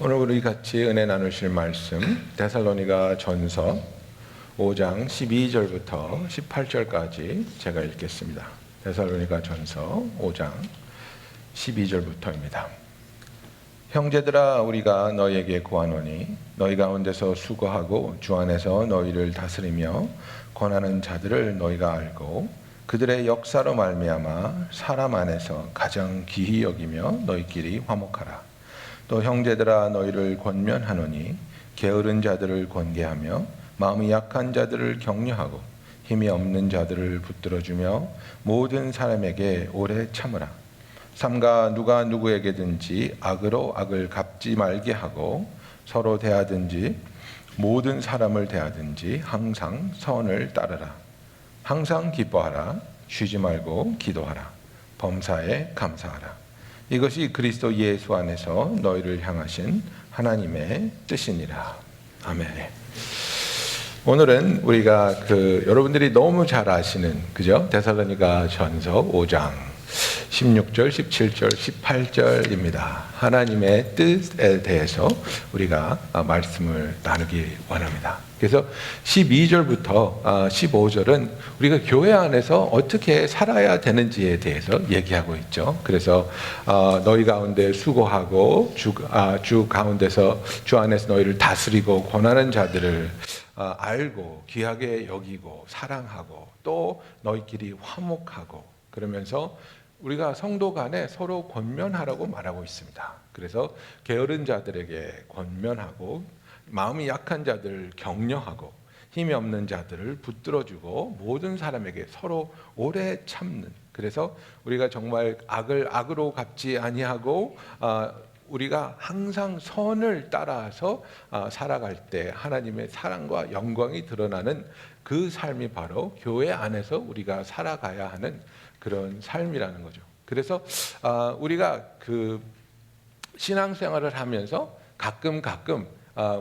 오늘 우리 같이 은혜 나누실 말씀 데살로니가 전서 5장 12절부터 18절까지 제가 읽겠습니다. 데살로니가 전서 5장 12절부터입니다. 형제들아, 우리가 너희에게 구하노니 너희 가운데서 수고하고 주 안에서 너희를 다스리며 권하는 자들을 너희가 알고 그들의 역사로 말미암아 사람 안에서 가장 귀히 여기며 너희끼리 화목하라. 또 형제들아, 너희를 권면하노니 게으른 자들을 권계하며 마음이 약한 자들을 격려하고 힘이 없는 자들을 붙들어주며 모든 사람에게 오래 참으라. 삼가 누가 누구에게든지 악으로 악을 갚지 말게 하고 서로 대하든지 모든 사람을 대하든지 항상 선을 따르라. 항상 기뻐하라. 쉬지 말고 기도하라. 범사에 감사하라. 이것이 그리스도 예수 안에서 너희를 향하신 하나님의 뜻이니라. 아멘. 오늘은 우리가 여러분들이 너무 잘 아시는 데살로니가 전서 5장 16절, 17절, 18절입니다. 하나님의 뜻에 대해서 우리가 말씀을 나누기 원합니다. 그래서 12절부터 15절은 우리가 교회 안에서 어떻게 살아야 되는지에 대해서 얘기하고 있죠. 그래서 너희 가운데 수고하고 주 가운데서 주 안에서 너희를 다스리고 권하는 자들을 알고 귀하게 여기고 사랑하고 또 너희끼리 화목하고 그러면서 우리가 성도 간에 서로 권면하라고 말하고 있습니다. 그래서 게으른 자들에게 권면하고 마음이 약한 자들을 격려하고 힘이 없는 자들을 붙들어주고 모든 사람에게 서로 오래 참는, 그래서 우리가 정말 악을 악으로 갚지 아니하고 우리가 항상 선을 따라서 살아갈 때 하나님의 사랑과 영광이 드러나는 그 삶이 바로 교회 안에서 우리가 살아가야 하는 그런 삶이라는 거죠. 그래서 우리가 신앙생활을 하면서 가끔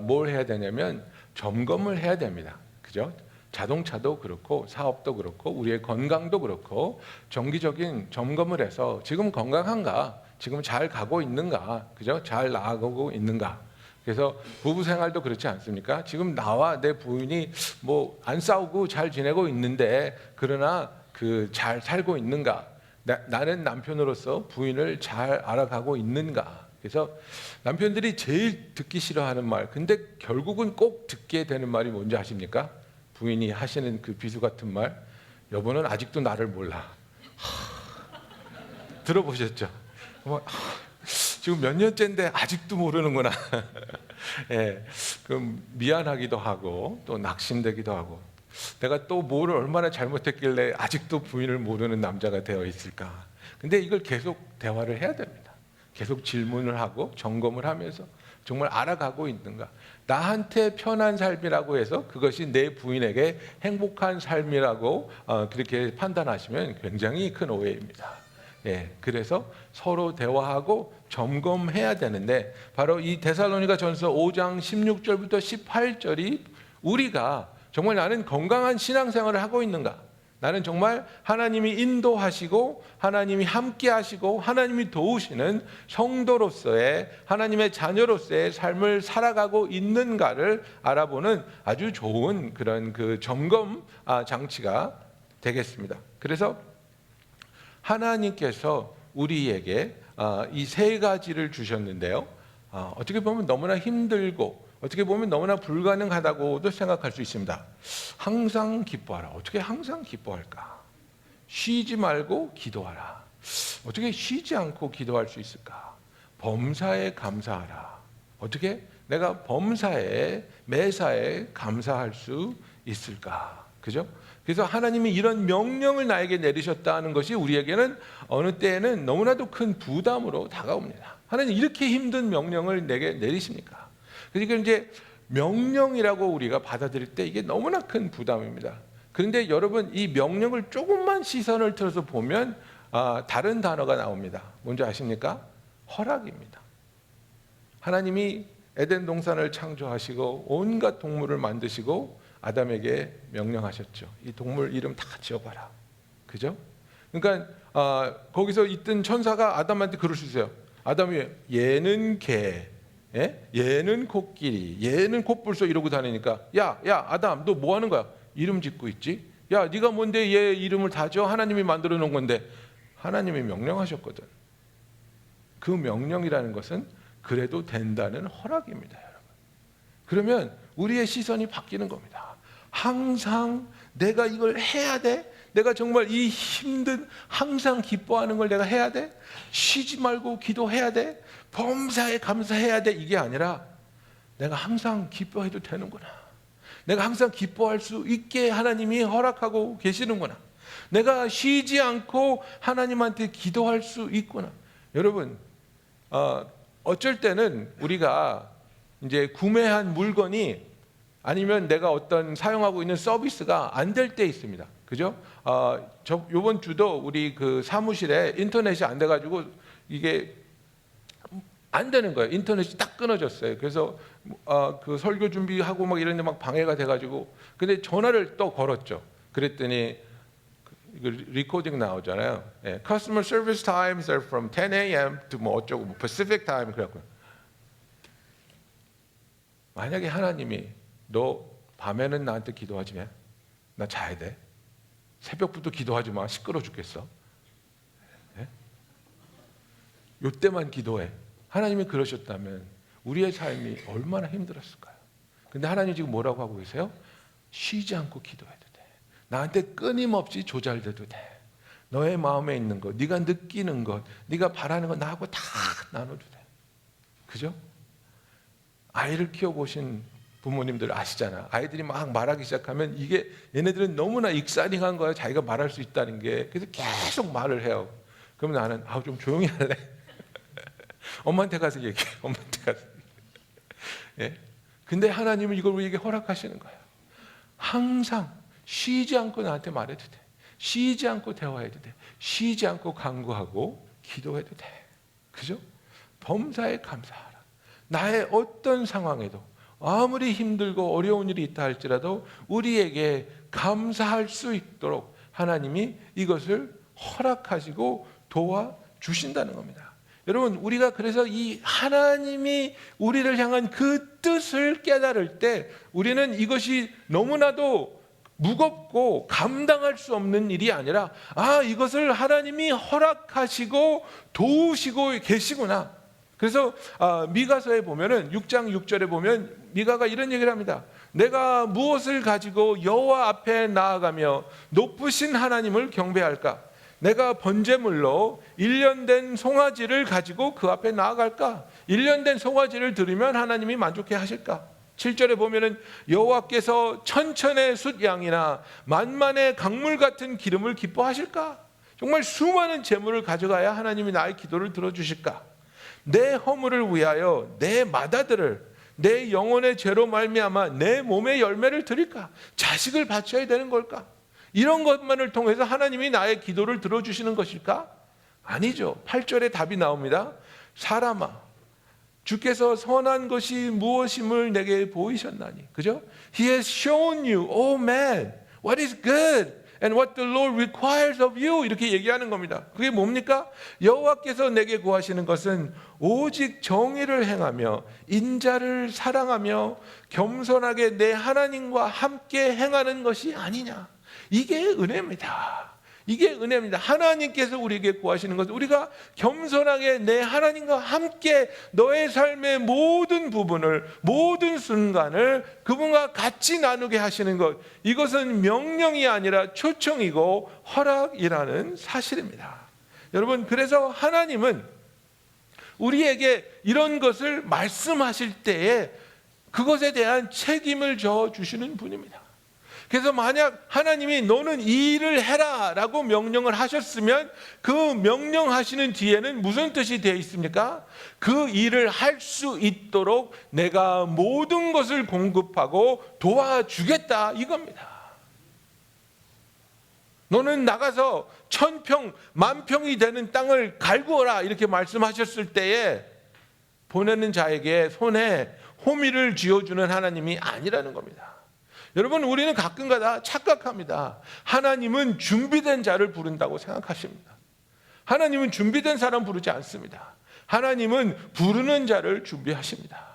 뭘 해야 되냐면 점검을 해야 됩니다. 그죠? 자동차도 그렇고 사업도 그렇고 우리의 건강도 그렇고 정기적인 점검을 해서 지금 건강한가? 지금 잘 가고 있는가? 그죠? 잘 나아가고 있는가? 그래서 부부 생활도 그렇지 않습니까? 지금 나와 내 부인이 뭐 안 싸우고 잘 지내고 있는데 그러나 잘 살고 있는가? 나는 남편으로서 부인을 잘 알아가고 있는가? 그래서 남편들이 제일 듣기 싫어하는 말, 근데 결국은 꼭 듣게 되는 말이 뭔지 아십니까? 부인이 하시는 그 비수 같은 말, 여보는 아직도 나를 몰라. 들어보셨죠? 지금 몇 년째인데 아직도 모르는구나. 예, 그럼 미안하기도 하고 또 낙심되기도 하고, 내가 또 뭐를 얼마나 잘못했길래 아직도 부인을 모르는 남자가 되어 있을까? 근데 이걸 계속 대화를 해야 됩니다. 계속 질문을 하고 점검을 하면서 정말 알아가고 있는가? 나한테 편한 삶이라고 해서 그것이 내 부인에게 행복한 삶이라고 그렇게 판단하시면 굉장히 큰 오해입니다. 예, 그래서 서로 대화하고 점검해야 되는데 바로 이 데살로니가 전서 5장 16절부터 18절이 우리가 정말 나는 건강한 신앙생활을 하고 있는가? 나는 정말 하나님이 인도하시고 하나님이 함께 하시고 하나님이 도우시는 성도로서의 하나님의 자녀로서의 삶을 살아가고 있는가를 알아보는 아주 좋은 그런 점검 장치가 되겠습니다. 그래서 하나님께서 우리에게 이 세 가지를 주셨는데요. 어떻게 보면 너무나 힘들고 어떻게 보면 너무나 불가능하다고도 생각할 수 있습니다. 항상 기뻐하라. 어떻게 항상 기뻐할까? 쉬지 말고 기도하라. 어떻게 쉬지 않고 기도할 수 있을까? 범사에 감사하라. 어떻게 내가 범사에 매사에 감사할 수 있을까? 그죠? 그래서 하나님이 이런 명령을 나에게 내리셨다는 것이 우리에게는 어느 때에는 너무나도 큰 부담으로 다가옵니다. 하나님 이렇게 힘든 명령을 내게 내리십니까? 그러니까 이제 명령이라고 우리가 받아들일 때 이게 너무나 큰 부담입니다. 그런데 여러분 이 명령을 조금만 시선을 틀어서 보면 다른 단어가 나옵니다. 뭔지 아십니까? 허락입니다. 하나님이 에덴 동산을 창조하시고 온갖 동물을 만드시고 아담에게 명령하셨죠. 이 동물 이름 다 지어봐라. 그죠? 그러니까 거기서 있던 천사가 아담한테 그럴 수 있어요. 아담이 얘는 개, 예? 얘는 코끼리, 얘는 콧불소 이러고 다니니까 야 아담 너 뭐 하는 거야? 이름 짓고 있지? 야 네가 뭔데 얘 이름을 다 줘? 하나님이 만들어 놓은 건데. 하나님이 명령하셨거든. 그 명령이라는 것은 그래도 된다는 허락입니다, 여러분. 그러면 우리의 시선이 바뀌는 겁니다. 항상 내가 이걸 해야 돼? 내가 정말 이 힘든 항상 기뻐하는 걸 내가 해야 돼? 쉬지 말고 기도해야 돼? 범사에 감사해야 돼? 이게 아니라 내가 항상 기뻐해도 되는구나. 내가 항상 기뻐할 수 있게 하나님이 허락하고 계시는구나. 내가 쉬지 않고 하나님한테 기도할 수 있구나. 여러분, 어쩔 때는 우리가 이제 구매한 물건이 아니면 내가 어떤 사용하고 있는 서비스가 안 될 때 있습니다. 그죠? 요번 주도 우리 그 사무실에 인터넷이 안 돼가지고 이게 안 되는 거예요. 인터넷이 딱 끊어졌어요. 그래서 그 설교 준비하고 막 이런 데 막 방해가 돼가지고 근데 전화를 또 걸었죠. 그랬더니 리코딩 나오잖아요. 예, Customer service times are from 10 a.m. to 뭐 어쩌고 뭐 Pacific time 그래갖고 만약에 하나님이 너 밤에는 나한테 기도하지 마. 나 자야 돼. 새벽부터 기도하지 마. 시끄러워 죽겠어. 예? 요때만 기도해. 하나님이 그러셨다면 우리의 삶이 얼마나 힘들었을까요? 근데 하나님 지금 뭐라고 하고 계세요? 쉬지 않고 기도해도 돼. 나한테 끊임없이 조잘돼도 돼. 너의 마음에 있는 것, 네가 느끼는 것, 네가 바라는 것 나하고 다 나눠도 돼. 그죠? 아이를 키워보신 부모님들 아시잖아. 아이들이 막 말하기 시작하면 이게 얘네들은 너무나 익사이팅한 거야. 자기가 말할 수 있다는 게. 그래서 계속 말을 해요. 그럼 나는 좀 조용히 할래. 엄마한테 가서 얘기해. 엄마한테 가서. 예? 근데 하나님은 이걸 우리에게 허락하시는 거예요. 항상 쉬지 않고 나한테 말해도 돼. 쉬지 않고 대화해도 돼. 쉬지 않고 간구하고 기도해도 돼. 그죠? 범사에 감사하라. 나의 어떤 상황에도 아무리 힘들고 어려운 일이 있다 할지라도 우리에게 감사할 수 있도록 하나님이 이것을 허락하시고 도와주신다는 겁니다. 여러분, 우리가 그래서 이 하나님이 우리를 향한 그 뜻을 깨달을 때 우리는 이것이 너무나도 무겁고 감당할 수 없는 일이 아니라 이것을 하나님이 허락하시고 도우시고 계시구나. 그래서 미가서에 보면은 6장 6절에 보면 미가가 이런 얘기를 합니다. 내가 무엇을 가지고 여호와 앞에 나아가며 높으신 하나님을 경배할까? 내가 번제물로 1년 된 송아지를 가지고 그 앞에 나아갈까? 1년 된 송아지를 드리면 하나님이 만족해 하실까? 7절에 보면은 여호와께서 천천의 숫양이나 만만의 강물 같은 기름을 기뻐하실까? 정말 수많은 재물을 가져가야 하나님이 나의 기도를 들어주실까? 내 허물을 위하여 내 맏아들을 내 영혼의 죄로 말미암아 내 몸의 열매를 드릴까? 자식을 바쳐야 되는 걸까? 이런 것만을 통해서 하나님이 나의 기도를 들어주시는 것일까? 아니죠. 8절에 답이 나옵니다. 사람아, 주께서 선한 것이 무엇임을 내게 보이셨나니. 그죠? He has shown you, oh man, what is good and what the Lord requires of you. 이렇게 얘기하는 겁니다. 그게 뭡니까? 여호와께서 내게 구하시는 것은 오직 정의를 행하며 인자를 사랑하며 겸손하게 내 하나님과 함께 행하는 것이 아니냐. 이게 은혜입니다. 이게 은혜입니다. 하나님께서 우리에게 구하시는 것은 우리가 겸손하게 내 하나님과 함께 너의 삶의 모든 부분을, 모든 순간을 그분과 같이 나누게 하시는 것. 이것은 명령이 아니라 초청이고 허락이라는 사실입니다. 여러분, 그래서 하나님은 우리에게 이런 것을 말씀하실 때에 그것에 대한 책임을 져 주시는 분입니다. 그래서 만약 하나님이 너는 이 일을 해라 라고 명령을 하셨으면 그 명령하시는 뒤에는 무슨 뜻이 되어 있습니까? 그 일을 할 수 있도록 내가 모든 것을 공급하고 도와주겠다 이겁니다. 너는 나가서 1000평, 10,000평이 되는 땅을 갈구어라 이렇게 말씀하셨을 때에 보내는 자에게 손에 호미를 쥐어주는 하나님이 아니라는 겁니다. 여러분, 우리는 가끔가다 착각합니다. 하나님은 준비된 자를 부른다고 생각하십니다. 하나님은 준비된 사람 부르지 않습니다. 하나님은 부르는 자를 준비하십니다.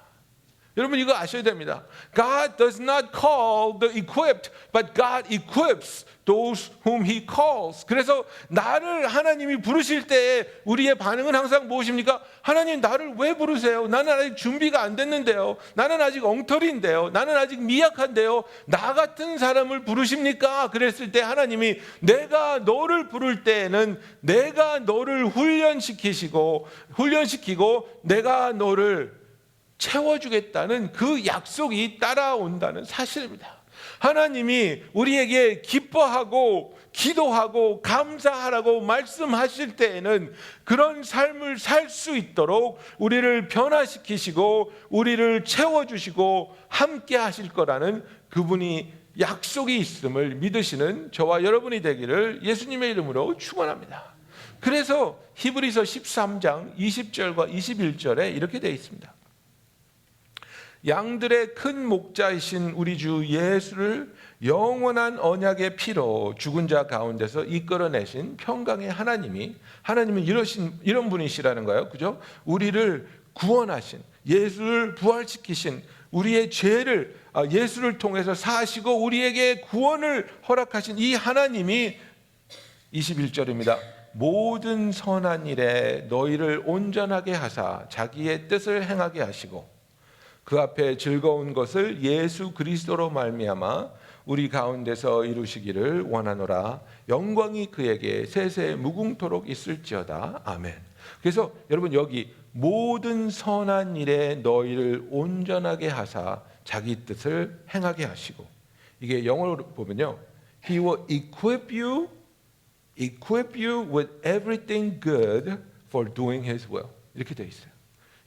여러분 이거 아셔야 됩니다. God does not call the equipped, but God equips those whom He calls. 그래서 나를 하나님이 부르실 때 우리의 반응은 항상 무엇입니까? 하나님 나를 왜 부르세요? 나는 아직 준비가 안 됐는데요. 나는 아직 엉터리인데요. 나는 아직 미약한데요. 나 같은 사람을 부르십니까? 그랬을 때 하나님이 내가 너를 부를 때에는 내가 너를 훈련시키고 내가 너를 채워주겠다는 그 약속이 따라온다는 사실입니다. 하나님이 우리에게 기뻐하고 기도하고 감사하라고 말씀하실 때에는 그런 삶을 살 수 있도록 우리를 변화시키시고 우리를 채워주시고 함께 하실 거라는 그분이 약속이 있음을 믿으시는 저와 여러분이 되기를 예수님의 이름으로 축원합니다. 그래서 히브리서 13장 20절과 21절에 이렇게 되어 있습니다. 양들의 큰 목자이신 우리 주 예수를 영원한 언약의 피로 죽은 자 가운데서 이끌어내신 평강의 하나님은 이런 분이시라는 거예요. 그죠? 우리를 구원하신, 예수를 부활시키신, 우리의 죄를 예수를 통해서 사하시고 우리에게 구원을 허락하신 이 하나님이 21절입니다. 모든 선한 일에 너희를 온전하게 하사 자기의 뜻을 행하게 하시고 그 앞에 즐거운 것을 예수 그리스도로 말미암아 우리 가운데서 이루시기를 원하노라. 영광이 그에게 세세 무궁토록 있을지어다. 아멘. 그래서 여러분 여기 모든 선한 일에 너희를 온전하게 하사 자기 뜻을 행하게 하시고, 이게 영어로 보면요, He will equip you with everything good for doing His will. 이렇게 되어 있어요.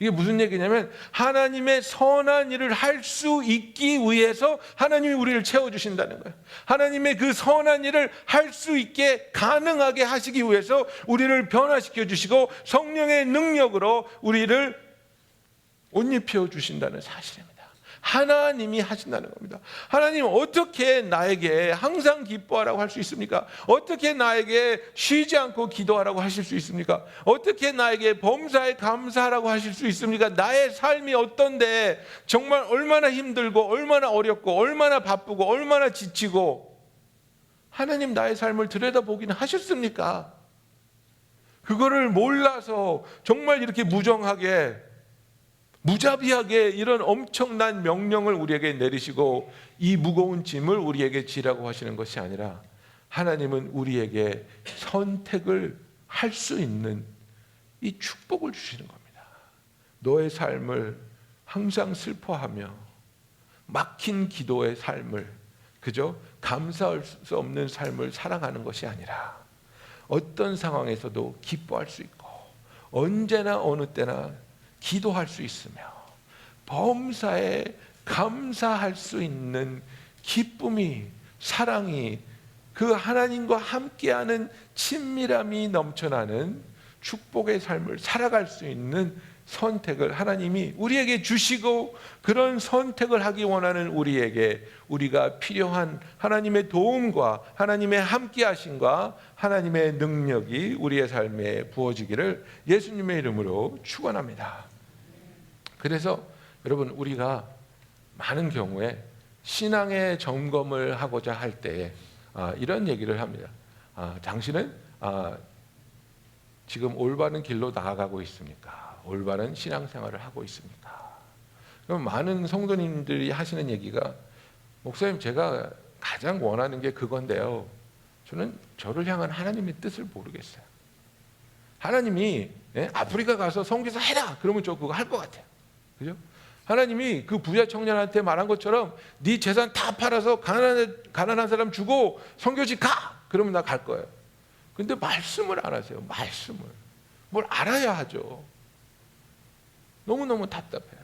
이게 무슨 얘기냐면 하나님의 선한 일을 할 수 있기 위해서 하나님이 우리를 채워주신다는 거예요. 하나님의 그 선한 일을 할 수 있게 가능하게 하시기 위해서 우리를 변화시켜 주시고 성령의 능력으로 우리를 옷 입혀 주신다는 사실입니다. 하나님이 하신다는 겁니다. 하나님 어떻게 나에게 항상 기뻐하라고 할 수 있습니까? 어떻게 나에게 쉬지 않고 기도하라고 하실 수 있습니까? 어떻게 나에게 범사에 감사하라고 하실 수 있습니까? 나의 삶이 어떤데 정말 얼마나 힘들고 얼마나 어렵고 얼마나 바쁘고 얼마나 지치고 하나님 나의 삶을 들여다보기는 하셨습니까? 그거를 몰라서 정말 이렇게 무자비하게 이런 엄청난 명령을 우리에게 내리시고 이 무거운 짐을 우리에게 지라고 하시는 것이 아니라 하나님은 우리에게 선택을 할 수 있는 이 축복을 주시는 겁니다. 너의 삶을 항상 슬퍼하며 막힌 기도의 삶을, 그저 감사할 수 없는 삶을 살아가는 것이 아니라 어떤 상황에서도 기뻐할 수 있고 언제나 어느 때나 기도할 수 있으며 범사에 감사할 수 있는 기쁨이, 사랑이, 그 하나님과 함께하는 친밀함이 넘쳐나는 축복의 삶을 살아갈 수 있는 선택을 하나님이 우리에게 주시고, 그런 선택을 하기 원하는 우리에게 우리가 필요한 하나님의 도움과 하나님의 함께하심과 하나님의 능력이 우리의 삶에 부어지기를 예수님의 이름으로 축원합니다. 그래서 여러분, 우리가 많은 경우에 신앙의 점검을 하고자 할 때 이런 얘기를 합니다. 당신은 지금 올바른 길로 나아가고 있습니까? 올바른 신앙생활을 하고 있습니까? 그럼 많은 성도님들이 하시는 얘기가, 목사님 제가 가장 원하는 게 그건데요, 저는 저를 향한 하나님의 뜻을 모르겠어요. 하나님이 아프리카 가서 선교사 해라 그러면 저 그거 할 것 같아요. 그죠? 하나님이 그 부자 청년한테 말한 것처럼 네 재산 다 팔아서 가난한 사람 주고 선교지 가! 그러면 나 갈 거예요. 근데 말씀을 안 하세요. 말씀을. 뭘 알아야 하죠. 너무너무 답답해요.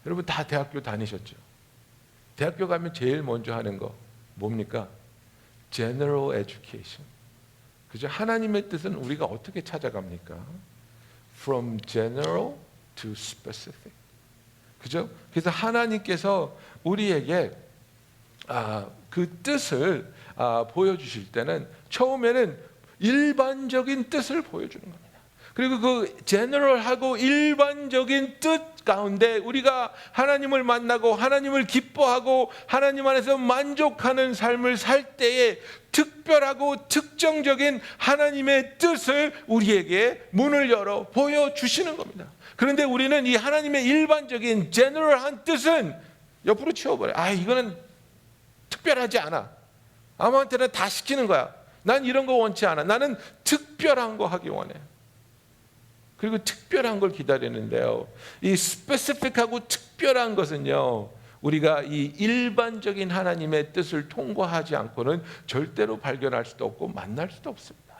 여러분 다 대학교 다니셨죠? 대학교 가면 제일 먼저 하는 거 뭡니까? General Education. 그죠? 하나님의 뜻은 우리가 어떻게 찾아갑니까? From general to specific. 그죠? 그래서 하나님께서 우리에게 그 뜻을 보여주실 때는 처음에는 일반적인 뜻을 보여주는 겁니다. 그리고 그 제너럴하고 일반적인 뜻 가운데 우리가 하나님을 만나고 하나님을 기뻐하고 하나님 안에서 만족하는 삶을 살 때에 특별하고 특정적인 하나님의 뜻을 우리에게 문을 열어 보여주시는 겁니다. 그런데 우리는 이 하나님의 일반적인 제너럴한 뜻은 옆으로 치워버려요. 이거는 특별하지 않아. 아무한테나 다 시키는 거야. 난 이런 거 원치 않아. 나는 특별한 거 하기 원해. 그리고 특별한 걸 기다리는데요, 이 스페시픽하고 특별한 것은요, 우리가 이 일반적인 하나님의 뜻을 통과하지 않고는 절대로 발견할 수도 없고 만날 수도 없습니다.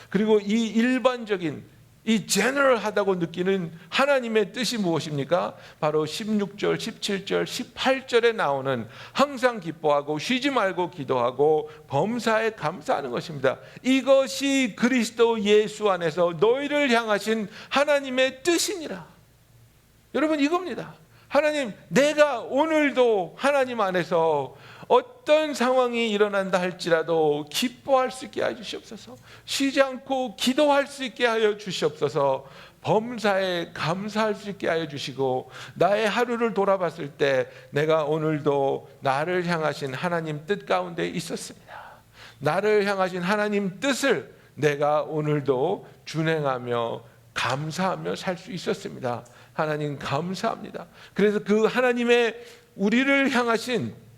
그리고 이 일반적인, 이 제너럴하다고 느끼는 하나님의 뜻이 무엇입니까? 바로 16절, 17절, 18절에 나오는 항상 기뻐하고 쉬지 말고 기도하고 범사에 감사하는 것입니다. 이것이 그리스도 예수 안에서 너희를 향하신 하나님의 뜻이니라. 여러분, 이겁니다. 하나님, 내가 오늘도 하나님 안에서 어떤 상황이 일어난다 할지라도 기뻐할 수 있게 하여 주시옵소서. 쉬지 않고 기도할 수 있게 하여 주시옵소서. 범사에 감사할 수 있게 하여 주시고, 나의 하루를 돌아봤을 때 내가 오늘도 나를 향하신 하나님 뜻 가운데 있었습니다. 나를 향하신 하나님 뜻을 내가 오늘도 준행하며 감사하며 살 수 있었습니다. 하나님 감사합니다. 그래서 그 하나님의 우리를 향하신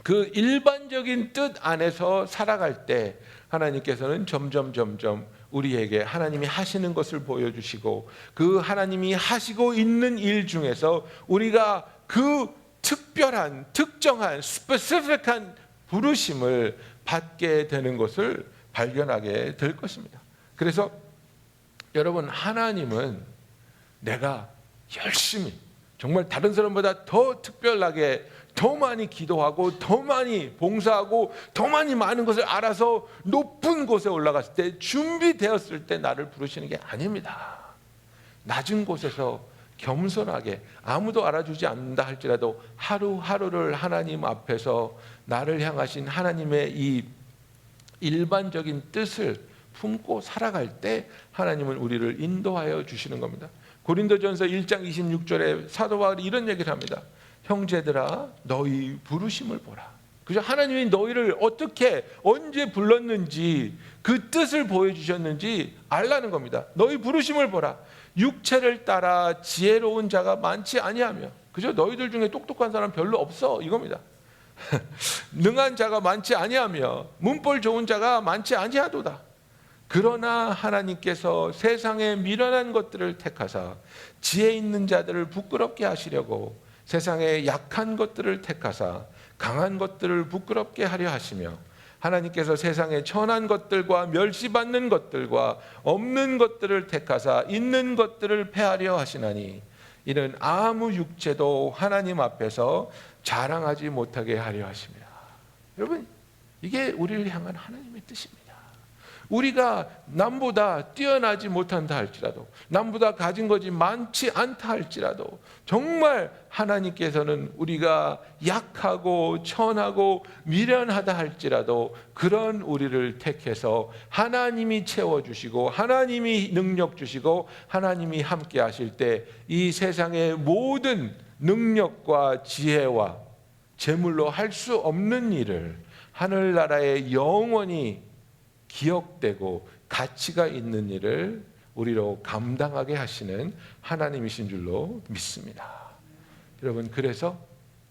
그 일반적인 뜻 안에서 살아갈 때 하나님께서는 점점 우리에게 하나님이 하시는 것을 보여주시고, 그 하나님이 하시고 있는 일 중에서 우리가 그 특별한, 특정한, 스페시픽한 부르심을 받게 되는 것을 발견하게 될 것입니다. 그래서 여러분, 하나님은 내가 열심히, 정말 다른 사람보다 더 특별하게 더 많이 기도하고 더 많이 봉사하고 더 많이 많은 것을 알아서 높은 곳에 올라갔을 때, 준비되었을 때 나를 부르시는 게 아닙니다. 낮은 곳에서 겸손하게, 아무도 알아주지 않는다 할지라도 하루하루를 하나님 앞에서 나를 향하신 하나님의 이 일반적인 뜻을 품고 살아갈 때 하나님은 우리를 인도하여 주시는 겁니다. 고린도전서 1장 26절에 사도 바울이 이런 얘기를 합니다. 형제들아, 너희 부르심을 보라. 그죠? 하나님이 너희를 어떻게, 언제 불렀는지, 그 뜻을 보여주셨는지 알라는 겁니다. 너희 부르심을 보라. 육체를 따라 지혜로운 자가 많지 아니하며, 그죠? 너희들 중에 똑똑한 사람 별로 없어, 이겁니다. 능한 자가 많지 아니하며 문벌 좋은 자가 많지 아니하도다. 그러나 하나님께서 세상의 미련한 것들을 택하사 지혜 있는 자들을 부끄럽게 하시려고 세상의 약한 것들을 택하사 강한 것들을 부끄럽게 하려 하시며, 하나님께서 세상의 천한 것들과 멸시받는 것들과 없는 것들을 택하사 있는 것들을 패하려 하시나니, 이는 아무 육체도 하나님 앞에서 자랑하지 못하게 하려 하십니다. 여러분, 이게 우리를 향한 하나님의 뜻입니다. 우리가 남보다 뛰어나지 못한다 할지라도, 남보다 가진 것이 많지 않다 할지라도, 정말 하나님께서는 우리가 약하고 천하고 미련하다 할지라도 그런 우리를 택해서 하나님이 채워주시고 하나님이 능력 주시고 하나님이 함께 하실 때 이 세상의 모든 능력과 지혜와 재물로 할 수 없는 일을 하늘나라에 영원히 기억되고 가치가 있는 일을 우리로 감당하게 하시는 하나님이신 줄로 믿습니다. 여러분, 그래서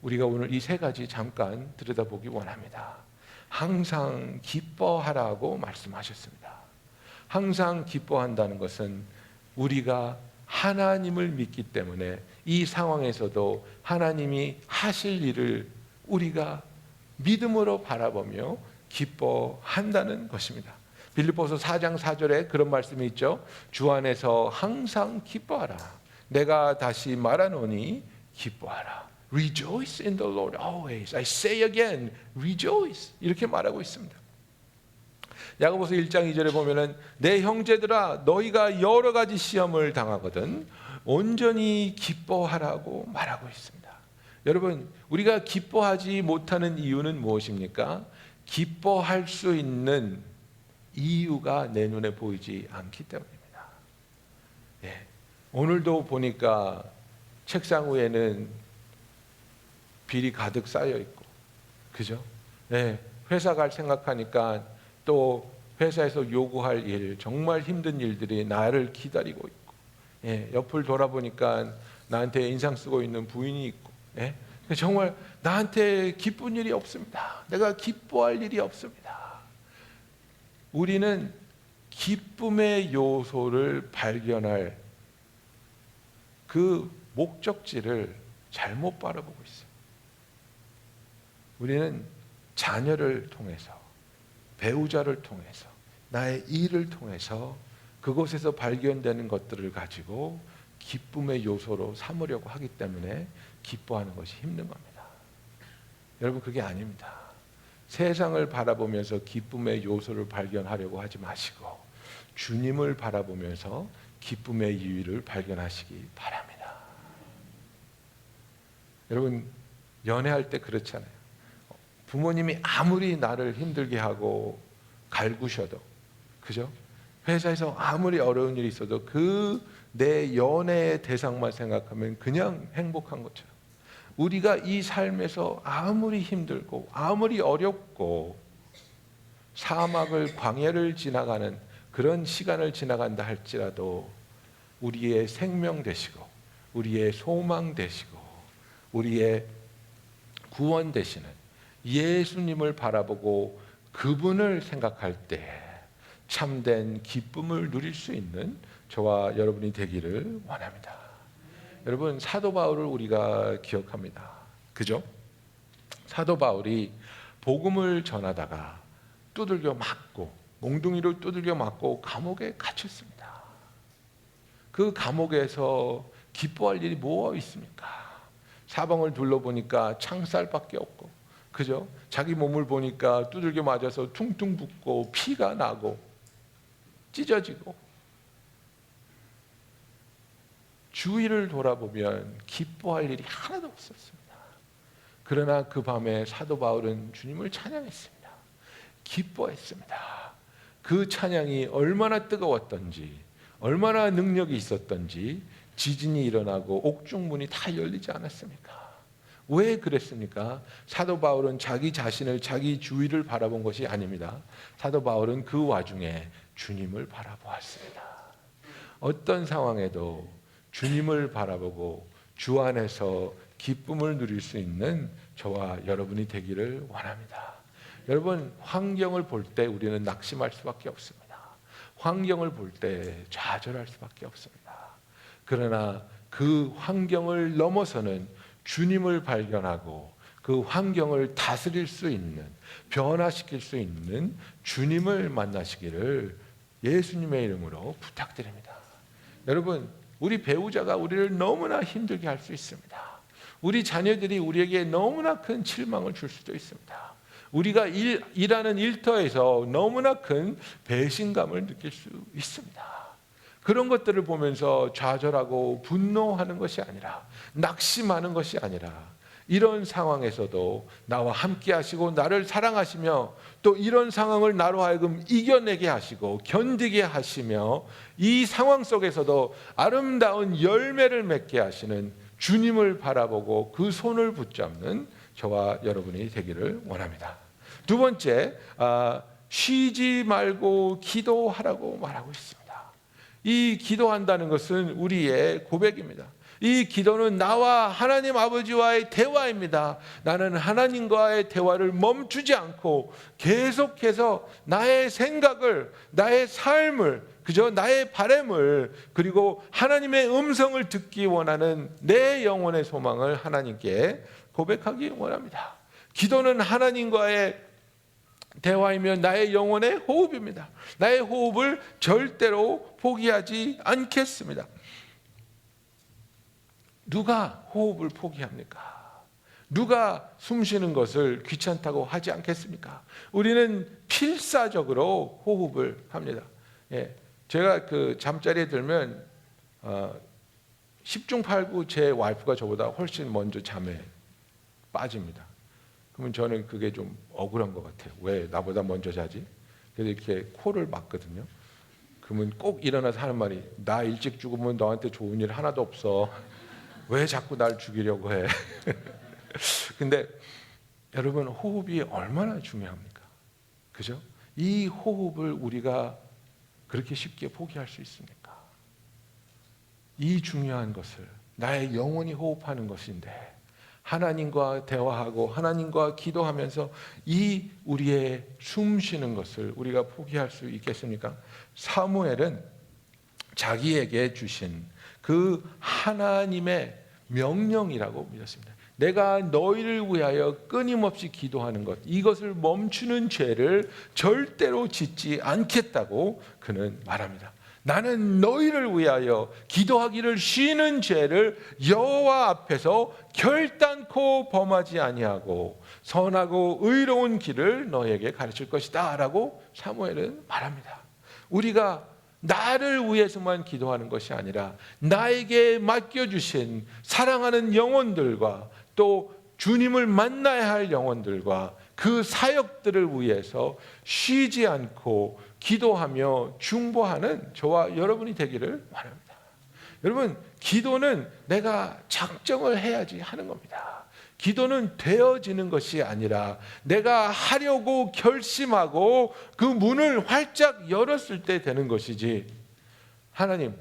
우리가 오늘 이 세 가지 잠깐 들여다보기 원합니다. 항상 기뻐하라고 말씀하셨습니다. 항상 기뻐한다는 것은 우리가 하나님을 믿기 때문에 이 상황에서도 하나님이 하실 일을 우리가 믿음으로 바라보며 기뻐한다는 것입니다. 빌립보서 4장 4절에 그런 말씀이 있죠. 주 안에서 항상 기뻐하라. 내가 다시 말하노니 기뻐하라. Rejoice in the Lord always. I say again, rejoice. 이렇게 말하고 있습니다. 야고보서 1장 2절에 보면은 내 형제들아, 너희가 여러 가지 시험을 당하거든 온전히 기뻐하라고 말하고 있습니다. 여러분, 우리가 기뻐하지 못하는 이유는 무엇입니까? 기뻐할 수 있는 이유가 내 눈에 보이지 않기 때문입니다. 오늘도 보니까 책상 위에는 비리 가득 쌓여 있고, 그죠? 네, 회사 갈 생각하니까 또 회사에서 요구할 일, 정말 힘든 일들이 나를 기다리고 있고, 예, 옆을 돌아보니까 나한테 인상 쓰고 있는 부인이 있고, 예, 정말 나한테 기쁜 일이 없습니다. 내가 기뻐할 일이 없습니다. 우리는 기쁨의 요소를 발견할 그 목적지를 잘못 바라보고 있어요. 우리는 자녀를 통해서, 배우자를 통해서, 나의 일을 통해서 그곳에서 발견되는 것들을 가지고 기쁨의 요소로 삼으려고 하기 때문에 기뻐하는 것이 힘든 겁니다. 여러분, 그게 아닙니다. 세상을 바라보면서 기쁨의 요소를 발견하려고 하지 마시고 주님을 바라보면서 기쁨의 이유를 발견하시기 바랍니다. 여러분, 연애할 때 그렇잖아요. 부모님이 아무리 나를 힘들게 하고 갈구셔도, 그죠? 회사에서 아무리 어려운 일이 있어도 그 내 연애의 대상만 생각하면 그냥 행복한 것처럼, 우리가 이 삶에서 아무리 힘들고 아무리 어렵고 사막을, 광야를 지나가는 그런 시간을 지나간다 할지라도 우리의 생명 되시고 우리의 소망 되시고 우리의 구원 되시는 예수님을 바라보고 그분을 생각할 때 참된 기쁨을 누릴 수 있는 저와 여러분이 되기를 원합니다. 여러분, 사도 바울을 우리가 기억합니다. 그죠? 사도 바울이 복음을 전하다가 두들겨 맞고, 몽둥이로 두들겨 맞고 감옥에 갇혔습니다. 그 감옥에서 기뻐할 일이 뭐가 있습니까? 사방을 둘러보니까 창살밖에 없고, 그죠? 자기 몸을 보니까 두들겨 맞아서 퉁퉁 붓고 피가 나고 찢어지고, 주위를 돌아보면 기뻐할 일이 하나도 없었습니다. 그러나 그 밤에 사도 바울은 주님을 찬양했습니다. 기뻐했습니다. 그 찬양이 얼마나 뜨거웠던지, 얼마나 능력이 있었던지 지진이 일어나고 옥중문이 다 열리지 않았습니까? 왜 그랬습니까? 사도 바울은 자기 자신을, 자기 주위를 바라본 것이 아닙니다. 사도 바울은 그 와중에 주님을 바라보았습니다. 어떤 상황에도 주님을 바라보고 주 안에서 기쁨을 누릴 수 있는 저와 여러분이 되기를 원합니다. 여러분, 환경을 볼 때 우리는 낙심할 수밖에 없습니다. 환경을 볼 때 좌절할 수밖에 없습니다. 그러나 그 환경을 넘어서는 주님을 발견하고 그 환경을 다스릴 수 있는, 변화시킬 수 있는 주님을 만나시기를 예수님의 이름으로 부탁드립니다. 여러분, 우리 배우자가 우리를 너무나 힘들게 할 수 있습니다. 우리 자녀들이 우리에게 너무나 큰 실망을 줄 수도 있습니다. 우리가 일하는 일터에서 너무나 큰 배신감을 느낄 수 있습니다. 그런 것들을 보면서 좌절하고 분노하는 것이 아니라, 낙심하는 것이 아니라, 이런 상황에서도 나와 함께 하시고 나를 사랑하시며 또 이런 상황을 나로 하여금 이겨내게 하시고 견디게 하시며 이 상황 속에서도 아름다운 열매를 맺게 하시는 주님을 바라보고 그 손을 붙잡는 저와 여러분이 되기를 원합니다. 두 번째, 쉬지 말고 기도하라고 말하고 있습니다. 이 기도한다는 것은 우리의 고백입니다. 이 기도는 나와 하나님 아버지와의 대화입니다. 나는 하나님과의 대화를 멈추지 않고 계속해서 나의 생각을, 나의 삶을, 그저 나의 바람을, 그리고 하나님의 음성을 듣기 원하는 내 영혼의 소망을 하나님께 고백하기 원합니다. 기도는 하나님과의 대화이며 나의 영혼의 호흡입니다. 나의 호흡을 절대로 포기하지 않겠습니다. 누가 호흡을 포기합니까? 누가 숨 쉬는 것을 귀찮다고 하지 않겠습니까? 우리는 필사적으로 호흡을 합니다. 예, 제가 그 잠자리에 들면 10중 8구 제 와이프가 저보다 훨씬 먼저 잠에 빠집니다. 그러면 저는 그게 좀 억울한 것 같아요. 왜 나보다 먼저 자지? 그래서 이렇게 코를 막거든요. 그러면 꼭 일어나서 하는 말이, 나 일찍 죽으면 너한테 좋은 일 하나도 없어. 왜 자꾸 날 죽이려고 해? 근데 여러분, 호흡이 얼마나 중요합니까? 그죠? 이 호흡을 우리가 그렇게 쉽게 포기할 수 있습니까? 이 중요한 것을, 나의 영혼이 호흡하는 것인데, 하나님과 대화하고 하나님과 기도하면서 이 우리의 숨 쉬는 것을 우리가 포기할 수 있겠습니까? 사무엘은 자기에게 주신 그 하나님의 명령이라고 믿었습니다. 내가 너희를 위하여 끊임없이 기도하는 것, 이것을 멈추는 죄를 절대로 짓지 않겠다고 그는 말합니다. 나는 너희를 위하여 기도하기를 쉬는 죄를 여호와 앞에서 결단코 범하지 아니하고 선하고 의로운 길을 너에게 가르칠 것이다 라고 사무엘은 말합니다. 우리가 나를 위해서만 기도하는 것이 아니라 나에게 맡겨주신 사랑하는 영혼들과 또 주님을 만나야 할 영혼들과 그 사역들을 위해서 쉬지 않고 기도하며 중보하는 저와 여러분이 되기를 바랍니다. 여러분, 기도는 내가 작정을 해야지 하는 겁니다. 기도는 되어지는 것이 아니라 내가 하려고 결심하고 그 문을 활짝 열었을 때 되는 것이지, 하나님,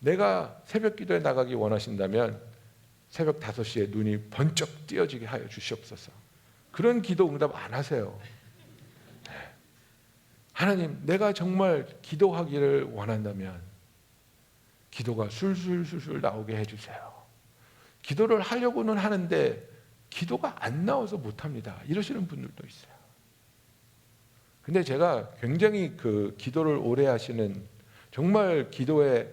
내가 새벽 기도에 나가기 원하신다면 새벽 5시에 눈이 번쩍 띄어지게 하여 주시옵소서. 그런 기도 응답 안 하세요. 하나님, 내가 정말 기도하기를 원한다면 기도가 술술술술 나오게 해주세요. 기도를 하려고는 하는데 기도가 안 나와서 못합니다. 이러시는 분들도 있어요. 근데 제가 굉장히 그 기도를 오래 하시는, 정말 기도의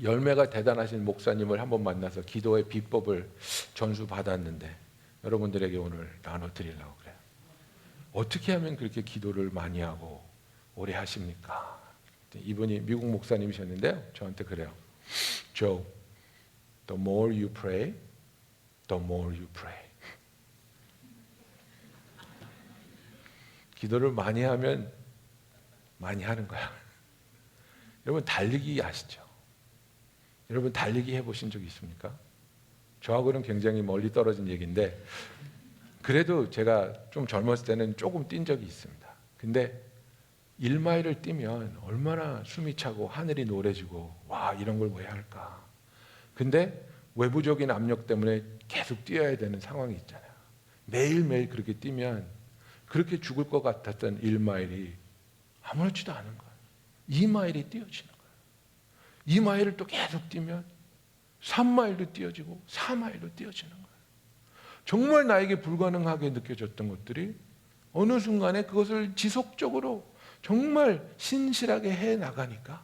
열매가 대단하신 목사님을 한번 만나서 기도의 비법을 전수 받았는데 여러분들에게 오늘 나눠드리려고 그래요. 어떻게 하면 그렇게 기도를 많이 하고 오래 하십니까? 이분이 미국 목사님이셨는데요, 저한테 그래요. Joe, the more you pray, the more you pray. 기도를 많이 하면 많이 하는 거야. 여러분, 달리기 아시죠? 여러분, 달리기 해보신 적 있습니까? 저하고는 굉장히 멀리 떨어진 얘기인데 그래도 제가 좀 젊었을 때는 조금 뛴 적이 있습니다. 근데 1마일을 뛰면 얼마나 숨이 차고 하늘이 노래지고, 와, 이런 걸 왜 할까? 근데 외부적인 압력 때문에 계속 뛰어야 되는 상황이 있잖아요. 매일매일 그렇게 뛰면 그렇게 죽을 것 같았던 1마일이 아무렇지도 않은 거예요. 2마일이 뛰어지는 거예요. 2마일을 또 계속 뛰면 3마일도 뛰어지고 4마일도 뛰어지는 거예요. 정말 나에게 불가능하게 느껴졌던 것들이 어느 순간에 그것을 지속적으로 정말 신실하게 해 나가니까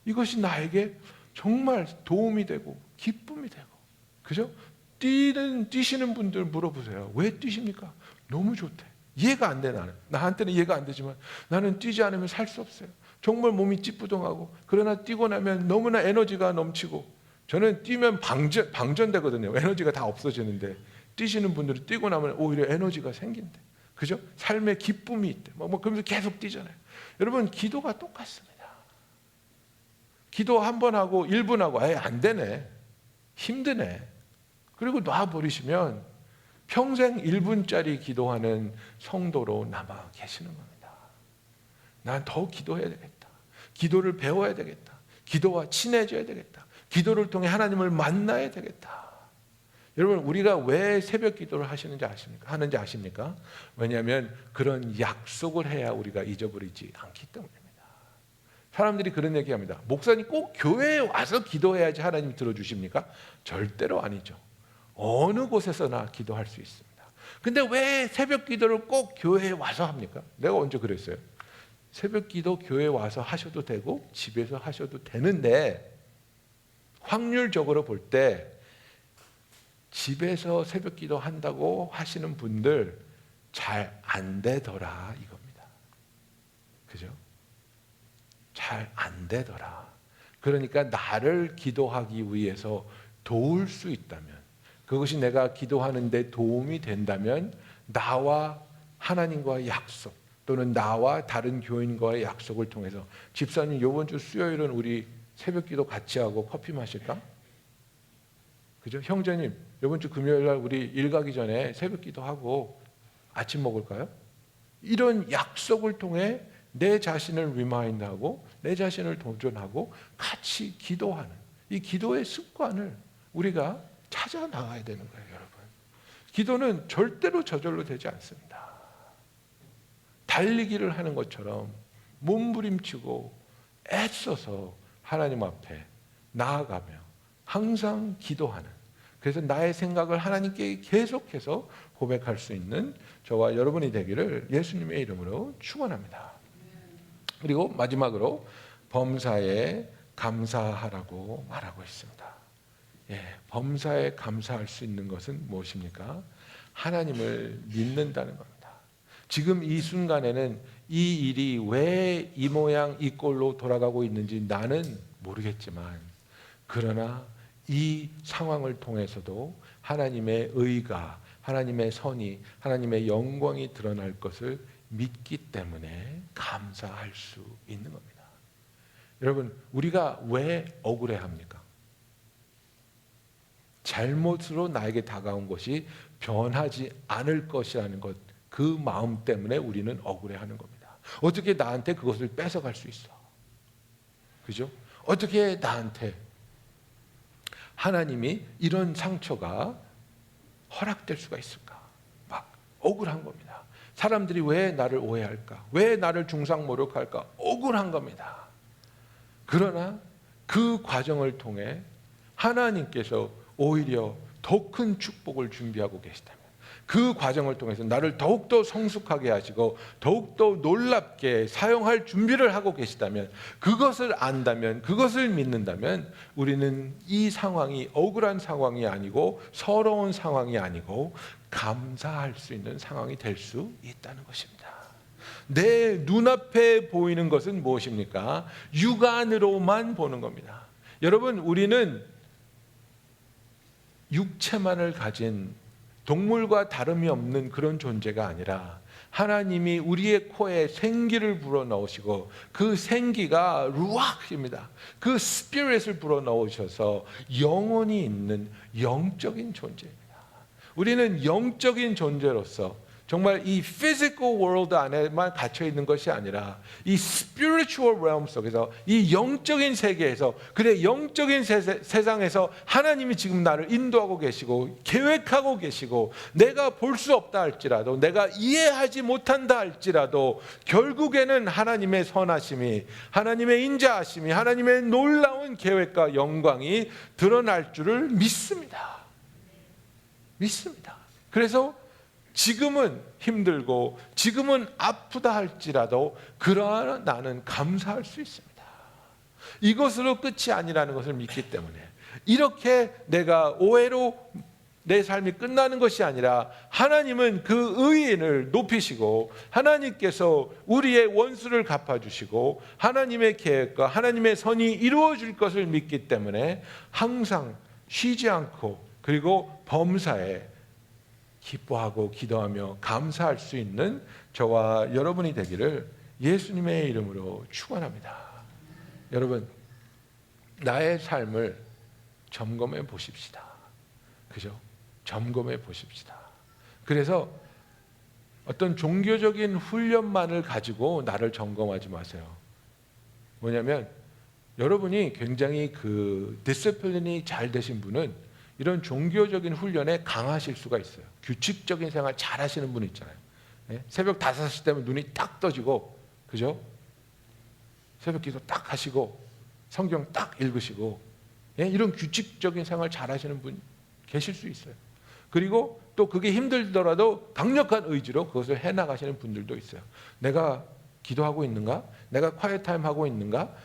이것이 나에게 정말 도움이 되고 기쁨이 되고, 그죠? 뛰시는 분들 물어보세요. 왜 뛰십니까? 너무 좋대. 이해가 안 돼. 나한테는 이해가 안 되지만 나는 뛰지 않으면 살 수 없어요. 정말 몸이 찌뿌둥하고, 그러나 뛰고 나면 너무나 에너지가 넘치고, 저는 뛰면 방전되거든요. 에너지가 다 없어지는데 뛰시는 분들은 뛰고 나면 오히려 에너지가 생긴대. 그죠? 삶의 기쁨이 있대. 그러면서 계속 뛰잖아요. 여러분, 기도가 똑같습니다. 기도 한 번 하고 1분 하고 안 되네, 힘드네, 그리고 놔버리시면 평생 1분짜리 기도하는 성도로 남아 계시는 겁니다. 난 더 기도해야 되겠다. 기도를 배워야 되겠다. 기도와 친해져야 되겠다. 기도를 통해 하나님을 만나야 되겠다. 여러분, 우리가 왜 새벽 기도를 하는지 아십니까? 왜냐하면 그런 약속을 해야 우리가 잊어버리지 않기 때문입니다. 사람들이 그런 얘기합니다. 목사님, 꼭 교회에 와서 기도해야지 하나님 들어주십니까? 절대로 아니죠. 어느 곳에서나 기도할 수 있습니다. 근데 왜 새벽 기도를 꼭 교회에 와서 합니까? 내가 언제 그랬어요? 새벽 기도 교회에 와서 하셔도 되고 집에서 하셔도 되는데, 확률적으로 볼 때 집에서 새벽 기도 한다고 하시는 분들 잘 안 되더라 이겁니다. 그죠? 잘 안 되더라. 그러니까 나를 기도하기 위해서 도울 수 있다면, 그것이 내가 기도하는 데 도움이 된다면 나와 하나님과의 약속, 또는 나와 다른 교인과의 약속을 통해서 집사님 이번 주 수요일은 우리 새벽기도 같이 하고 커피 마실까? 그죠? 형제님 이번 주 금요일 날 우리 일 가기 전에 새벽기도 하고 아침 먹을까요? 이런 약속을 통해 내 자신을 리마인드하고 내 자신을 도전하고 같이 기도하는 이 기도의 습관을 우리가 찾아 나가야 되는 거예요, 여러분. 기도는 절대로 저절로 되지 않습니다. 달리기를 하는 것처럼 몸부림치고 애써서 하나님 앞에 나아가며 항상 기도하는, 그래서 나의 생각을 하나님께 계속해서 고백할 수 있는 저와 여러분이 되기를 예수님의 이름으로 축원합니다. 그리고 마지막으로 범사에 감사하라고 말하고 있습니다. 범사에 감사할 수 있는 것은 무엇입니까? 하나님을 믿는다는 겁니다. 지금 이 순간에는 이 일이 왜 이 모양 이 꼴로 돌아가고 있는지 나는 모르겠지만, 그러나 이 상황을 통해서도 하나님의 의가, 하나님의 선이, 하나님의 영광이 드러날 것을 믿기 때문에 감사할 수 있는 겁니다. 여러분, 우리가 왜 억울해합니까? 잘못으로 나에게 다가온 것이 변하지 않을 것이라는 것, 그 마음 때문에 우리는 억울해하는 겁니다. 어떻게 나한테 그것을 뺏어갈 수 있어? 그죠? 어떻게 나한테 하나님이 이런 상처가 허락될 수가 있을까? 막 억울한 겁니다. 사람들이 왜 나를 오해할까? 왜 나를 중상모욕할까? 억울한 겁니다. 그러나 그 과정을 통해 하나님께서 오히려 더 큰 축복을 준비하고 계시다면, 그 과정을 통해서 나를 더욱더 성숙하게 하시고 더욱더 놀랍게 사용할 준비를 하고 계시다면, 그것을 안다면, 그것을 믿는다면 우리는 이 상황이 억울한 상황이 아니고 서러운 상황이 아니고 감사할 수 있는 상황이 될 수 있다는 것입니다. 내 눈앞에 보이는 것은 무엇입니까? 육안으로만 보는 겁니다. 여러분, 우리는 육체만을 가진 동물과 다름이 없는 그런 존재가 아니라 하나님이 우리의 코에 생기를 불어넣으시고 그 생기가 루악입니다. 그 스피릿을 불어넣으셔서 영혼이 있는 영적인 존재입니다. 우리는 영적인 존재로서 정말 이 physical world 안에만 갇혀 있는 것이 아니라 이 spiritual realm 속에서, 이 영적인 세계에서, 그래 영적인 세상에서 하나님이 지금 나를 인도하고 계시고 계획하고 계시고, 내가 볼 수 없다 할지라도, 내가 이해하지 못한다 할지라도 결국에는 하나님의 선하심이, 하나님의 인자하심이, 하나님의 놀라운 계획과 영광이 드러날 줄을 믿습니다. 믿습니다. 그래서 지금은 힘들고 지금은 아프다 할지라도 그러나 나는 감사할 수 있습니다. 이것으로 끝이 아니라는 것을 믿기 때문에, 이렇게 내가 오해로 내 삶이 끝나는 것이 아니라 하나님은 그 의인을 높이시고 하나님께서 우리의 원수를 갚아주시고 하나님의 계획과 하나님의 선이 이루어질 것을 믿기 때문에 항상 쉬지 않고, 그리고 범사에 기뻐하고 기도하며 감사할 수 있는 저와 여러분이 되기를 예수님의 이름으로 축원합니다. 여러분, 나의 삶을 점검해 보십시다. 그죠? 점검해 보십시다. 그래서 어떤 종교적인 훈련만을 가지고 나를 점검하지 마세요. 뭐냐면, 여러분이 굉장히 그 디시플린이 잘 되신 분은 이런 종교적인 훈련에 강하실 수가 있어요. 규칙적인 생활 잘 하시는 분 있잖아요. 새벽 5시 되면 눈이 딱 떠지고, 그죠? 새벽 기도 딱 하시고 성경 딱 읽으시고, 이런 규칙적인 생활 잘 하시는 분 계실 수 있어요. 그리고 또 그게 힘들더라도 강력한 의지로 그것을 해나가시는 분들도 있어요. 내가 기도하고 있는가? 내가 콰이어 타임 하고 있는가?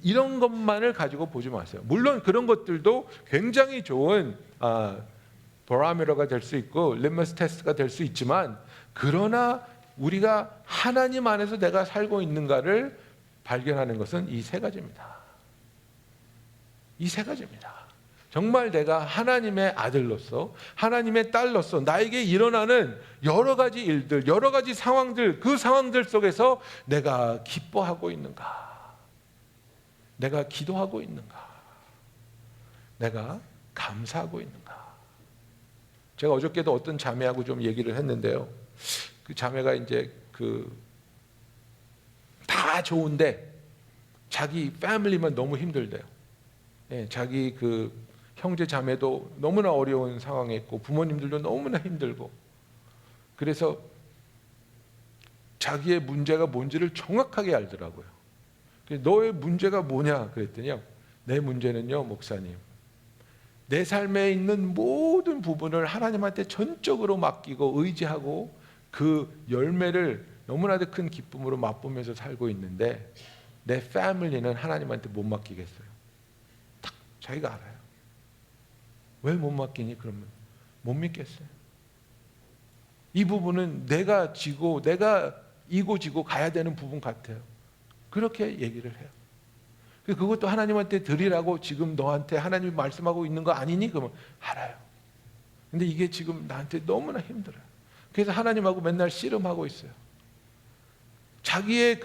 이런 것만을 가지고 보지 마세요. 물론 그런 것들도 굉장히 좋은 바로미터가 될 수 있고 리트머스 테스트가 될 수 있지만, 그러나 우리가 하나님 안에서 내가 살고 있는가를 발견하는 것은 이 세 가지입니다. 이 세 가지입니다. 정말 내가 하나님의 아들로서 하나님의 딸로서 나에게 일어나는 여러 가지 일들, 여러 가지 상황들, 그 상황들 속에서 내가 기뻐하고 있는가? 내가 기도하고 있는가? 내가 감사하고 있는가? 제가 어저께도 어떤 자매하고 좀 얘기를 했는데요. 그 자매가 이제 다 좋은데 자기 패밀리만 너무 힘들대요. 예, 자기 형제 자매도 너무나 어려운 상황에 있고 부모님들도 너무나 힘들고, 그래서 자기의 문제가 뭔지를 정확하게 알더라고요. 너의 문제가 뭐냐 그랬더니요, 내 문제는요 목사님, 내 삶에 있는 모든 부분을 하나님한테 전적으로 맡기고 의지하고 그 열매를 너무나도 큰 기쁨으로 맛보면서 살고 있는데 내 패밀리는 하나님한테 못 맡기겠어요. 딱 자기가 알아요. 왜 못 맡기니? 그러면 못 믿겠어요. 이 부분은 내가 지고 내가 이고 지고 가야 되는 부분 같아요. 그렇게 얘기를 해요. 그것도 하나님한테 드리라고 지금 너한테 하나님이 말씀하고 있는 거 아니니? 그러면 알아요. 근데 이게 지금 나한테 너무나 힘들어요. 그래서 하나님하고 맨날 씨름하고 있어요. 자기의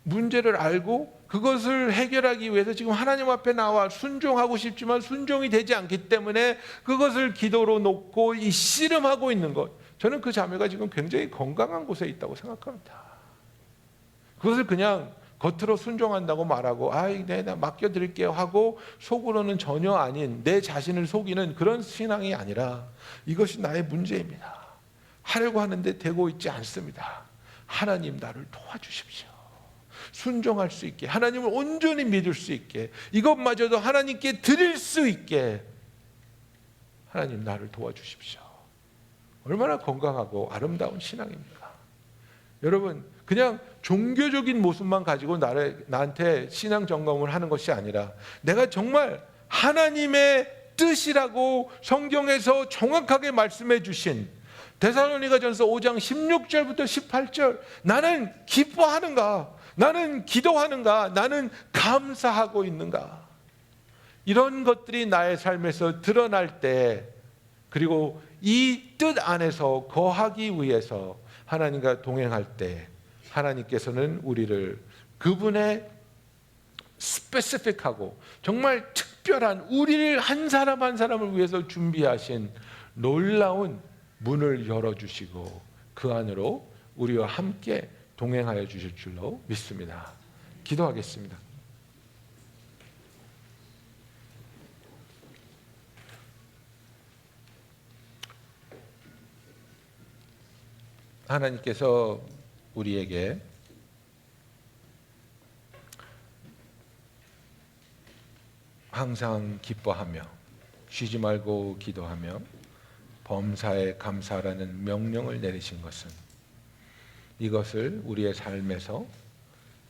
문제를 알고 그것을 해결하기 위해서 지금 하나님 앞에 나와 순종하고 싶지만 순종이 되지 않기 때문에 그것을 기도로 놓고 이 씨름하고 있는 것. 저는 그 자매가 지금 굉장히 건강한 곳에 있다고 생각합니다. 그것을 그냥 겉으로 순종한다고 말하고 나 맡겨드릴게요 하고 속으로는 전혀 아닌 내 자신을 속이는 그런 신앙이 아니라 이것이 나의 문제입니다. 하려고 하는데 되고 있지 않습니다. 하나님 나를 도와주십시오. 순종할 수 있게, 하나님을 온전히 믿을 수 있게, 이것마저도 하나님께 드릴 수 있게 하나님 나를 도와주십시오. 얼마나 건강하고 아름다운 신앙입니까? 여러분, 그냥 종교적인 모습만 가지고 나한테 신앙 점검을 하는 것이 아니라 내가 정말 하나님의 뜻이라고 성경에서 정확하게 말씀해 주신 데살로니가전서 5장 16절부터 18절, 나는 기뻐하는가? 나는 기도하는가? 나는 감사하고 있는가? 이런 것들이 나의 삶에서 드러날 때, 그리고 이 뜻 안에서 거하기 위해서 하나님과 동행할 때 하나님께서는 우리를 그분의 스페시픽하고 정말 특별한 우리를 한 사람 한 사람을 위해서 준비하신 놀라운 문을 열어주시고 그 안으로 우리와 함께 동행하여 주실 줄로 믿습니다. 기도하겠습니다. 하나님께서 우리에게 항상 기뻐하며 쉬지 말고 기도하며 범사에 감사하라는 명령을 내리신 것은 이것을 우리의 삶에서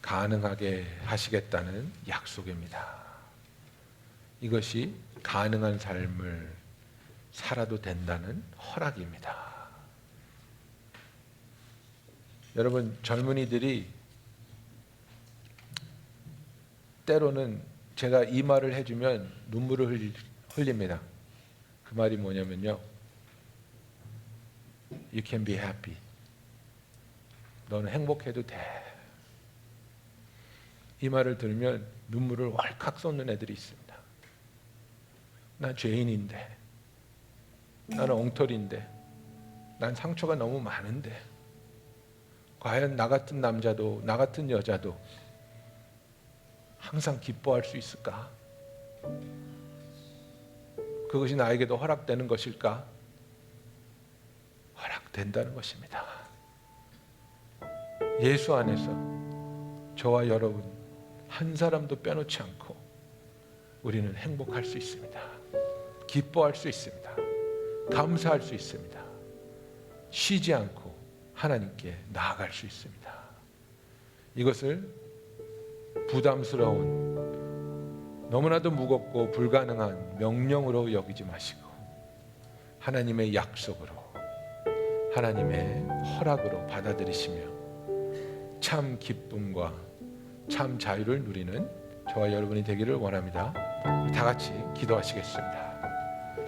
가능하게 하시겠다는 약속입니다. 이것이 가능한 삶을 살아도 된다는 허락입니다. 여러분, 젊은이들이 때로는 제가 이 말을 해주면 눈물을 흘립니다. 그 말이 뭐냐면요, You can be happy. 너는 행복해도 돼. 이 말을 들으면 눈물을 왈칵 쏟는 애들이 있습니다. 나 죄인인데, 나는 엉터리인데, 난 상처가 너무 많은데, 과연 나 같은 남자도 나 같은 여자도 항상 기뻐할 수 있을까? 그것이 나에게도 허락되는 것일까? 허락된다는 것입니다. 예수 안에서 저와 여러분 한 사람도 빼놓지 않고 우리는 행복할 수 있습니다. 기뻐할 수 있습니다. 감사할 수 있습니다. 쉬지 않고 하나님께 나아갈 수 있습니다. 이것을 부담스러운, 너무나도 무겁고 불가능한 명령으로 여기지 마시고 하나님의 약속으로, 하나님의 허락으로 받아들이시며 참 기쁨과 참 자유를 누리는 저와 여러분이 되기를 원합니다. 다 같이 기도하시겠습니다.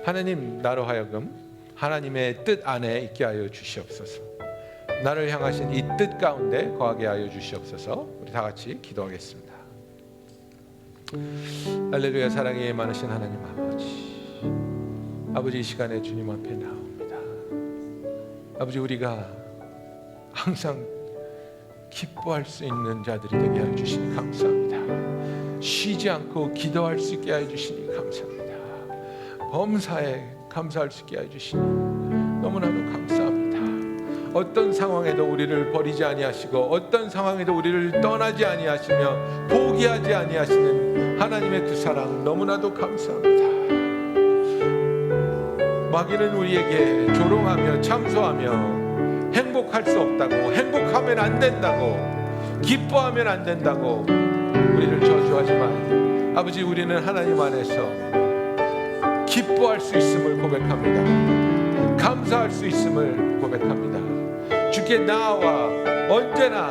하나님, 나로 하여금 하나님의 뜻 안에 있게 하여 주시옵소서. 나를 향하신 이 뜻 가운데 거하게 하여 주시옵소서. 우리 다 같이 기도하겠습니다. 할렐루야. 사랑이 많으신 하나님 아버지, 이 시간에 주님 앞에 나옵니다. 아버지, 우리가 항상 기뻐할 수 있는 자들이 되게 하여 주시니 감사합니다. 쉬지 않고 기도할 수 있게 하여 주시니 감사합니다. 범사에 감사할 수 있게 하여 주시니 너무나도 감사합니다. 어떤 상황에도 우리를 버리지 아니하시고 어떤 상황에도 우리를 떠나지 아니하시며 포기하지 아니하시는 하나님의 그 사랑 너무나도 감사합니다. 마귀는 우리에게 조롱하며 참소하며 행복할 수 없다고, 행복하면 안 된다고, 기뻐하면 안 된다고 우리를 저주하지만 아버지, 우리는 하나님 안에서 기뻐할 수 있음을 고백합니다. 감사할 수 있음을 고백합니다. 주께 나와 언제나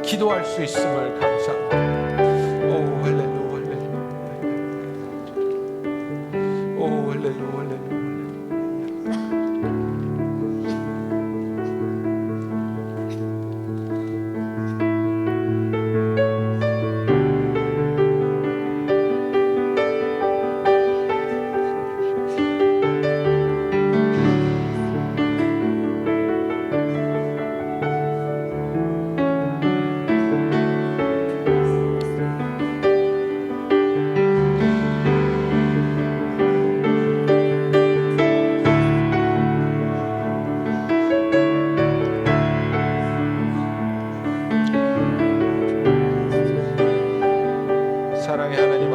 기도할 수 있음을 감사합니다. 오 할렐루야, 할렐루야. 오 할렐루야, 할렐루야. 사랑의 하나님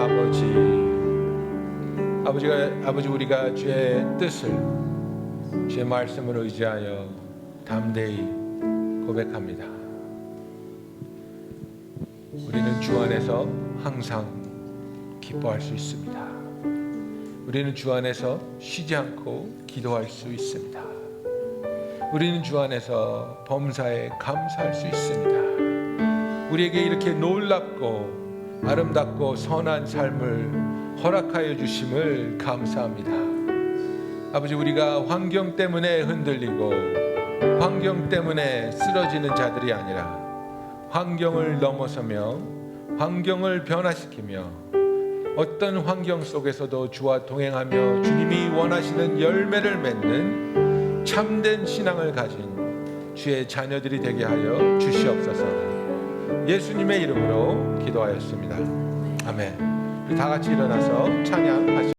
아버지, 우리가 주의 뜻을, 주의 말씀을 의지하여 담대히 고백합니다. 우리는 주 안에서 항상 기뻐할 수 있습니다. 우리는 주 안에서 쉬지 않고 기도할 수 있습니다. 우리는 주 안에서 범사에 감사할 수 있습니다. 우리에게 이렇게 놀랍고 아름답고 선한 삶을 허락하여 주심을 감사합니다. 아버지, 우리가 환경 때문에 흔들리고 환경 때문에 쓰러지는 자들이 아니라 환경을 넘어서며 환경을 변화시키며 어떤 환경 속에서도 주와 동행하며 주님이 원하시는 열매를 맺는 참된 신앙을 가진 주의 자녀들이 되게 하여 주시옵소서. 예수님의 이름으로 기도하였습니다. 아멘. 다 같이 일어나서 찬양하시겠습니다.